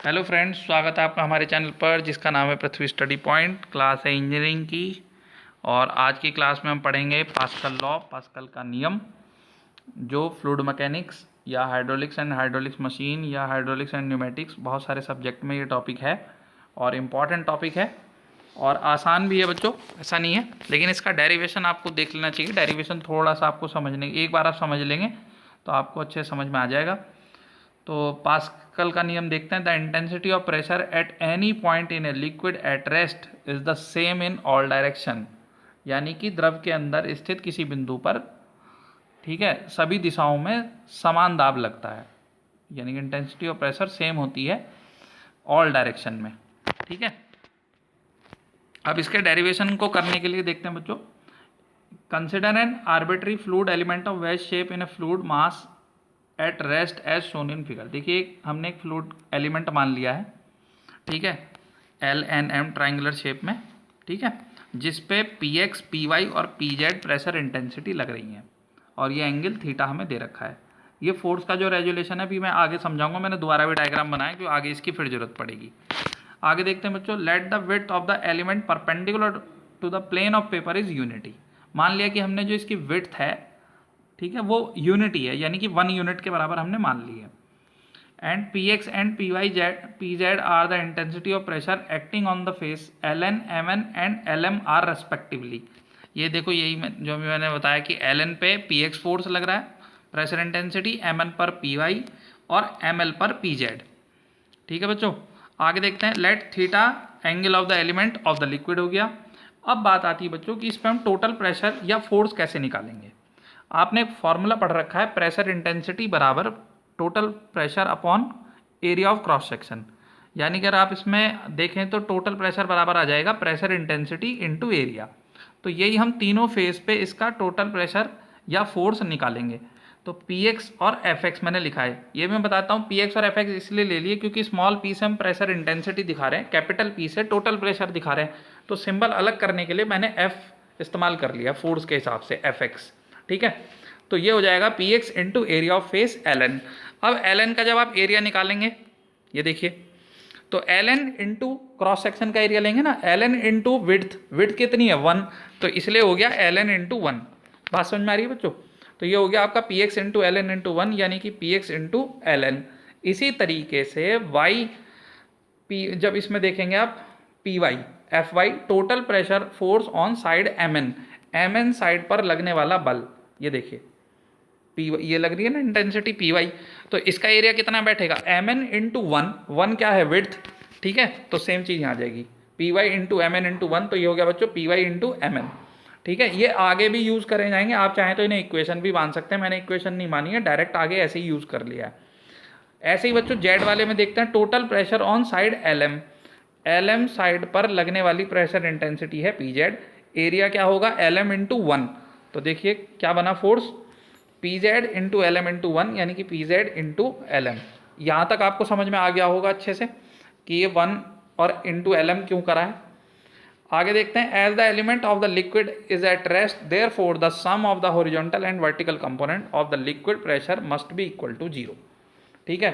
Hello friends, स्वागत है आपका हमारे चैनल पर जिसका नाम है पृथ्वी स्टडी पॉइंट। क्लास है इंजीनियरिंग की और आज की क्लास में हम पढ़ेंगे पास्कल लॉ, पास्कल का नियम, जो फ्लूइड मैकेनिक्स या हाइड्रोलिक्स मशीन या हाइड्रोलिक्स एंड न्यूमेटिक्स बहुत सारे सब्जेक्ट में ये टॉपिक है और इम्पॉर्टेंट टॉपिक है और आसान भी है बच्चों, ऐसा नहीं है। लेकिन इसका डेरिवेशन आपको देख लेना चाहिए। डेरिवेशन थोड़ा सा आपको समझने, एक बार आप समझ लेंगे तो आपको अच्छे समझ में आ जाएगा। तो पास्कल का नियम देखते हैं। The intensity of pressure at any point in a liquid at rest is the same in all direction, यानी कि द्रव के अंदर स्थित किसी बिंदु पर, ठीक है, सभी दिशाओं में समान दाब लगता है, यानी कि इंटेंसिटी ऑफ प्रेशर सेम होती है ऑल डायरेक्शन में। ठीक है, अब इसके डेरिवेशन को करने के लिए देखते हैं बच्चों। Consider an arbitrary fluid element of wedge shape in a fluid mass at rest as shown in figure. देखिए, हमने एक फ्लूइड एलिमेंट मान लिया है, ठीक है, LNM ट्राइंगुलर शेप में, ठीक है, जिसपे PX, PY और PZ प्रेशर इंटेंसिटी लग रही है और ये एंगल थीटा हमें दे रखा है। ये फोर्स का जो रेजुलेशन है अभी मैं आगे समझाऊंगा, मैंने दोबारा भी डायग्राम बनाया क्योंकि आगे इसकी फिर जरूरत पड़ेगी। आगे देखते हैं बच्चों। Let the width of the element perpendicular to the plane of paper is unity. मान लिया कि हमने जो इसकी विड्थ है, ठीक है, वो यूनिटी है, यानी कि 1 यूनिट के बराबर हमने मान ली है। And PX and PZ are the intensity of pressure acting on the face LN, MN and LM are respectively. ये देखो, यही जो भी मैंने बताया कि LN पे PX फोर्स लग रहा है प्रेशर इंटेंसिटी, MN पर PY और ML पर PZ। ठीक है बच्चों, आगे देखते हैं। Let theta angle of the element of the liquid हो गया। अब बात आती है बच्चों कि इस पर हम टोटल प्रेशर या फोर्स कैसे निकालेंगे। आपने एक फॉर्मूला पढ़ रखा है, प्रेशर इंटेंसिटी बराबर total pressure upon area of cross section, यानी कि अगर आप इसमें देखें तो टोटल प्रेशर बराबर आ जाएगा प्रेशर इंटेंसिटी इनटू एरिया। तो यही हम तीनों फेज पे इसका टोटल प्रेशर या फोर्स निकालेंगे। तो Px और Fx मैंने लिखा है, ये मैं बताता हूँ। Px और Fx इसलिए ले लिए क्योंकि स्मॉल पी से हम प्रेशर इंटेंसिटी दिखा रहे हैं, कैपिटल पी से टोटल प्रेशर दिखा रहे हैं, तो सिंबल अलग करने के लिए मैंने F इस्तेमाल कर लिया फोर्स के हिसाब से, Fx। ठीक है, तो ये हो जाएगा Px into area of face LN। अब LN का जब आप एरिया निकालेंगे, ये देखिए, तो LN इंटू क्रॉस सेक्शन का एरिया लेंगे ना, LN इंटू विड्थ, विड्थ कितनी है 1, तो इसलिए हो गया LN इंटू 1। बात समझ में आ रही है बच्चों? तो ये हो गया आपका Px इंटू LN इंटू 1, यानी कि Px इंटू LN। इसी तरीके से y P, जब इसमें देखेंगे आप Py, Fy total pressure force on side MN side पर लगने वाला बल, ये देखिए Py, ये लग रही है ना इंटेंसिटी Py, तो इसका एरिया कितना बैठेगा MN इंटू 1, 1 क्या है विड्थ, ठीक है, तो सेम चीज़ यहाँ आ जाएगी Py इंटू MN इंटू 1, तो ये हो गया बच्चों Py इंटू MN। ठीक है, ये आगे भी यूज़ करे जाएंगे, आप चाहें तो इन्हें इक्वेशन भी मान सकते हैं, मैंने इक्वेशन नहीं मानी है, डायरेक्ट आगे ऐसे ही यूज़ कर लिया है। ऐसे ही बच्चों जेड वाले में देखते हैं। Total pressure on side LM side पर लगने वाली प्रेशर इंटेंसिटी है PZ, एरिया क्या होगा LM इंटू 1, तो देखिए क्या बना force PZ into LM into 1, यानी कि PZ इंटू LM। यहाँ तक आपको समझ में आ गया होगा अच्छे से कि ये 1 और इंटू LM क्यों करा है। आगे देखते हैं। As the element of the liquid is at rest therefore the sum of the horizontal and vertical component of the liquid pressure must be equal to 0। ठीक है,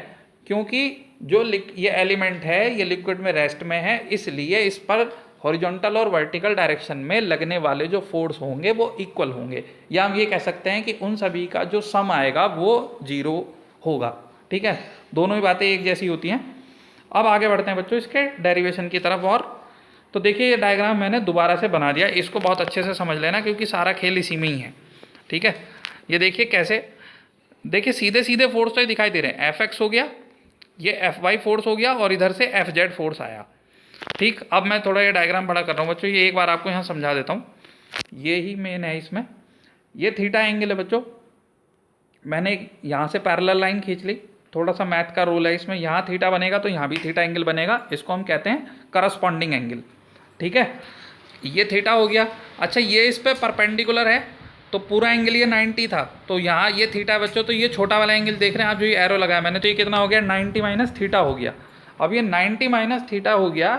क्योंकि जो ये एलिमेंट है ये लिक्विड में रेस्ट में है, इसलिए इस पर हॉरिजॉन्टल और वर्टिकल डायरेक्शन में लगने वाले जो फोर्स होंगे वो इक्वल होंगे, या हम ये कह सकते हैं कि उन सभी का जो सम आएगा वो 0 होगा। ठीक है, दोनों ही बातें एक जैसी होती हैं। अब आगे बढ़ते हैं बच्चों इसके डेरिवेशन की तरफ। और तो देखिए, ये डायग्राम मैंने दोबारा से बना दिया, इसको बहुत अच्छे से समझ लेना क्योंकि सारा खेल इसी में ही है। ठीक है, ये देखिए कैसे, देखिए सीधे सीधे फोर्स तो ये दिखाई दे रहे हैं, Fx हो गया, ये Fy फोर्स हो गया और इधर से Fz फोर्स आया। ठीक, अब मैं थोड़ा ये डायग्राम बड़ा कर रहा हूँ बच्चों, ये एक बार आपको यहाँ समझा देता हूँ। ये ही मेन है इसमें, ये थीटा एंगल है बच्चों, मैंने यहाँ से पैरेलल लाइन खींच ली, थोड़ा सा मैथ का रोल है इसमें, यहाँ थीटा बनेगा तो यहाँ भी थीटा एंगल बनेगा, इसको हम कहते हैं करस्पॉन्डिंग एंगल। ठीक है, ये थीटा हो गया। अच्छा, ये इस पे परपेंडिकुलर है तो पूरा एंगल ये 90 था, तो यहाँ ये थीटा है बच्चों, तो ये छोटा वाला एंगल देख रहे हैं आप, जो ये एरो लगाया मैंने, तो ये कितना हो गया 90 माइनस थीटा हो गया। अब ये 90 माइनस थीटा हो गया,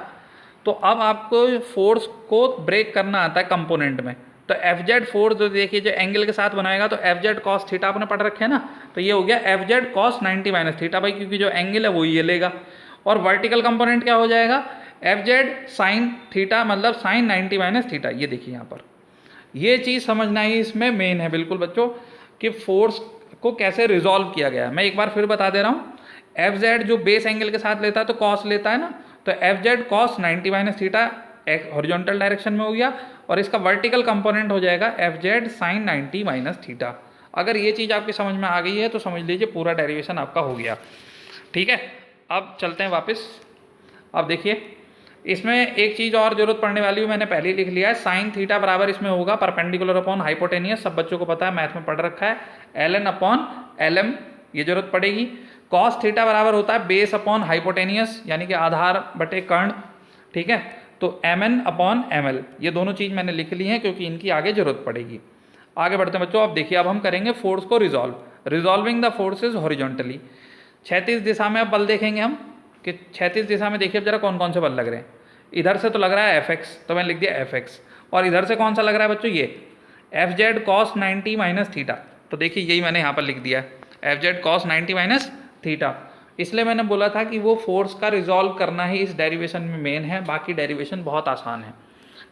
तो अब आपको फोर्स को ब्रेक करना आता है कंपोनेंट में, तो Fz फोर्स जो देखिए जो एंगल के साथ बनाएगा, तो Fz कॉस थीटा आपने पढ़ रखे है ना, तो ये हो गया Fz कॉस 90 माइनस थीटा भाई, क्योंकि जो एंगल है वो ये लेगा। और वर्टिकल कंपोनेंट क्या हो जाएगा, एफ जेड साइन थीटा, मतलब साइन 90 माइनस थीटा। ये देखिए यहाँ पर ये चीज़ समझना ही इसमें मेन है बिल्कुल बच्चों, कि फोर्स को कैसे रिजॉल्व किया गया है। मैं एक बार फिर बता दे रहा हूँ, एफ जेड जो बेस एंगल के साथ लेता है तो कॉस लेता है ना, तो F Z cos 90 minus theta horizontal direction में हो गया, और इसका वर्टिकल कंपोनेंट हो जाएगा F Z sine 90 minus theta. अगर ये चीज़ आपकी समझ में आ गई है तो समझ लीजिए पूरा डेरिवेशन आपका हो गया। ठीक है, अब चलते हैं वापस। अब देखिए इसमें एक चीज़ और जरूरत पड़ने वाली है, मैंने पहले ही लिख लिया है, साइन थीटा बराबर इसमें होगा परपेंडिकुलर अपॉन हाइपोटेनियस, सब बच्चों को पता है, मैथ में पढ़ रखा है, L N upon L M, ये जरूरत पड़ेगी। कॉस थीटा बराबर होता है बेस अपॉन हाइपोटेनियस, यानी कि आधार बटे कर्ण। ठीक है, तो M N upon M L, ये दोनों चीज़ मैंने लिख ली है क्योंकि इनकी आगे जरूरत पड़ेगी। आगे बढ़ते हैं बच्चों। अब देखिए, अब हम करेंगे फोर्स को रिजॉल्विंग द फोर्सेज हॉरिजॉन्टली। क्षैतिज दिशा में अब बल देखेंगे हम, कि क्षैतिज दिशा में देखिए अब जरा कौन कौन से बल लग रहे हैं। इधर से तो लग रहा है एफ एक्स, तो मैंने लिख दिया एफ एक्स, और इधर से कौन सा लग रहा है बच्चों, ये F Z cos 90 minus theta. तो देखिए यही मैंने यहाँ पर लिख दिया है, F Z cos 90 minus theta. इसलिए मैंने बोला था कि वो फोर्स का रिजॉल्व करना ही इस डेरिवेशन में मेन है, बाकी डेरिवेशन बहुत आसान है।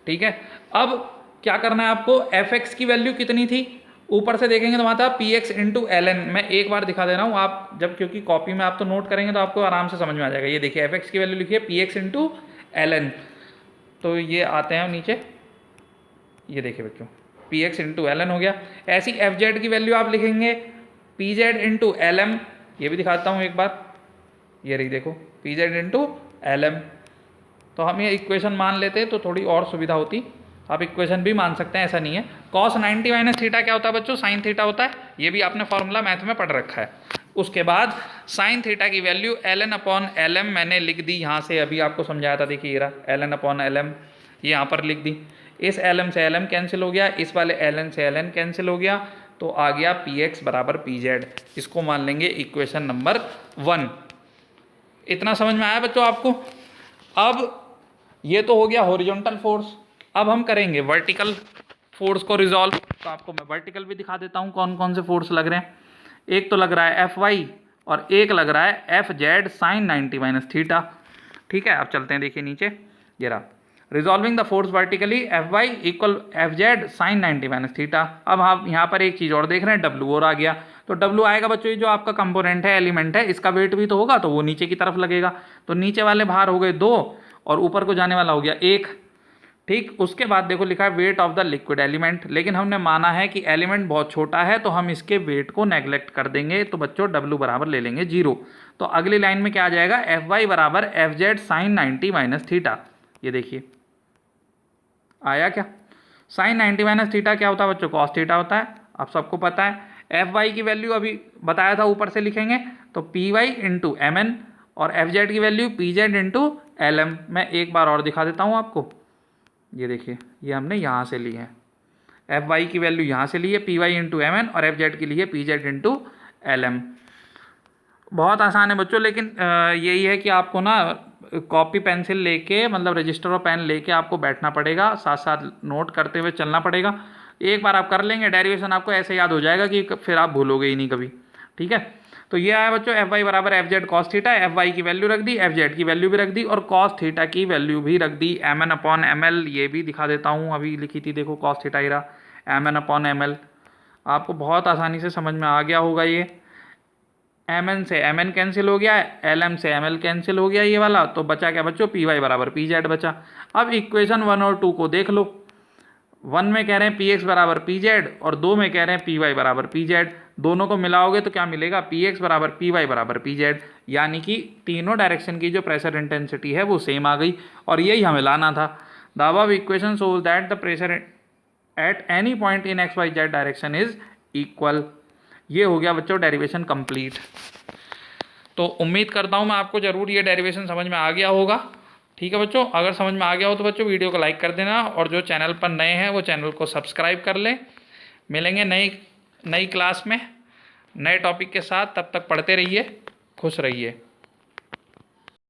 ठीक है, अब क्या करना है आपको, एफ एक्स की वैल्यू कितनी थी, ऊपर से देखेंगे तो वहाँ था P X into L N. मैं एक बार दिखा दे रहा हूँ, आप जब क्योंकि कॉपी में आप तो नोट करेंगे तो आपको आराम से समझ में आ जाएगा। ये देखिए एफ एक्स की वैल्यू लिखिए P X into L N, तो ये आते हैं नीचे, ये देखिए बच्चों P X into L N हो गया। ऐसी एफ जेड की वैल्यू आप लिखेंगे P Z into L M, ये भी दिखाता हूँ एक बार, ये रही देखो P Z into L M. तो हम ये इक्वेशन मान लेते तो थोड़ी और सुविधा होती, आप इक्वेशन भी मान सकते हैं, ऐसा नहीं है। कॉस 90 माइनस थीटा क्या होता है बच्चों, साइन थीटा होता है, ये भी आपने फॉर्मूला मैथ में पढ़ रखा है। उसके बाद साइन थीटा की value L N upon L M मैंने लिख दी यहाँ से, अभी आपको समझाया था, देखिए ये रहा L N upon L M, ये यहाँ पर लिख दी। इस एल एम से एल एम कैंसिल हो गया, इस वाले एल एन से एल एन कैंसिल हो गया, तो आ गया पी एक्स बराबर पी जेड। इसको मान लेंगे इक्वेशन नंबर 1। इतना समझ में आया बच्चों आपको। अब ये तो हो गया हॉरिजॉन्टल फोर्स, अब हम करेंगे वर्टिकल फोर्स को रिजॉल्व। तो आपको मैं वर्टिकल भी दिखा देता हूँ कौन कौन से फोर्स लग रहे हैं। एक तो लग रहा है एफ वाई और एक लग रहा है F Z sine 90 minus theta. ठीक है, अब चलते हैं, देखिए नीचे ये रहा, resolving the force vertically F Y equal F Z sine 90 minus theta. अब आप यहाँ पर एक चीज़ और देख रहे हैं, डब्ल्यू और आ गया। तो डब्ल्यू आएगा बच्चों, ये जो आपका कंपोनेंट है, एलिमेंट है, इसका वेट भी तो होगा, तो वो नीचे की तरफ लगेगा। तो नीचे वाले भार हो गए 2 और ऊपर को जाने वाला हो गया 1। ठीक, उसके बाद देखो लिखा है weight of the liquid element, लेकिन हमने माना है कि एलिमेंट बहुत छोटा है तो हम इसके वेट को नेग्लेक्ट कर देंगे, तो बच्चों W बराबर ले लेंगे 0। तो अगली लाइन में क्या आ जाएगा, एफ वाई बराबर F Z sine 90 minus theta. ये देखिए आया क्या, साइन 90 माइनस थीटा क्या होता है बच्चों, कॉस थीटा होता है, आप सबको पता है। एफ वाई की वैल्यू अभी बताया था, ऊपर से लिखेंगे तो P Y into M N, और एफ जेड की value P Z into L M. मैं एक बार और दिखा देता हूँ आपको, ये देखिए ये हमने यहाँ से ली है, एफ वाई की वैल्यू यहाँ से ली है P Y into M N, और एफ जेड की ली है P Z into L M. बहुत आसान है बच्चों, लेकिन यही है कि आपको ना कॉपी पेंसिल लेके, मतलब रजिस्टर और पेन लेके आपको बैठना पड़ेगा, साथ साथ नोट करते हुए चलना पड़ेगा। एक बार आप कर लेंगे डेरिवेशन, आपको ऐसे याद हो जाएगा कि फिर आप भूलोगे ही नहीं कभी। ठीक है, तो ये आया बच्चों एफ वाई बराबर F Z cos theta. F Y की वैल्यू रख दी, एफ जेड की वैल्यू भी रख दी, और कॉस थीटा की वैल्यू भी रख दी, M N upon M L. ये भी दिखा देता हूँ, अभी लिखी थी देखो कॉस थीटा ही रहा, M N upon M L. आपको बहुत आसानी से समझ में आ गया होगा। ये एम एन से एम एन कैंसिल हो गया, एल एम से एम एल कैंसिल हो गया ये वाला, तो बचा क्या बच्चों, पी वाई बराबर पी जेड बचा। अब इक्वेशन 1 और 2 को देख लो, 1 में कह रहे हैं पी एक्स बराबर पी जेड और 2 में कह रहे हैं पी वाई बराबर पी जेड। दोनों को मिलाओगे तो क्या मिलेगा, पी एक्स बराबर पी वाई बराबर पी जेड, यानी कि तीनों डायरेक्शन की जो प्रेशर इंटेंसिटी है वो सेम आ गई, और यही हमें लाना था। The above equation shows that the pressure at any point in X Y Z direction is equal. ये हो गया बच्चों डेरिवेशन कंप्लीट। तो उम्मीद करता हूँ मैं आपको ज़रूर ये डेरिवेशन समझ में आ गया होगा। ठीक है बच्चों, अगर समझ में आ गया हो तो बच्चों वीडियो को लाइक कर देना, और जो चैनल पर नए हैं वो चैनल को सब्सक्राइब कर लें। मिलेंगे नई क्लास में नए टॉपिक के साथ, तब तक पढ़ते रहिए, खुश रहिए।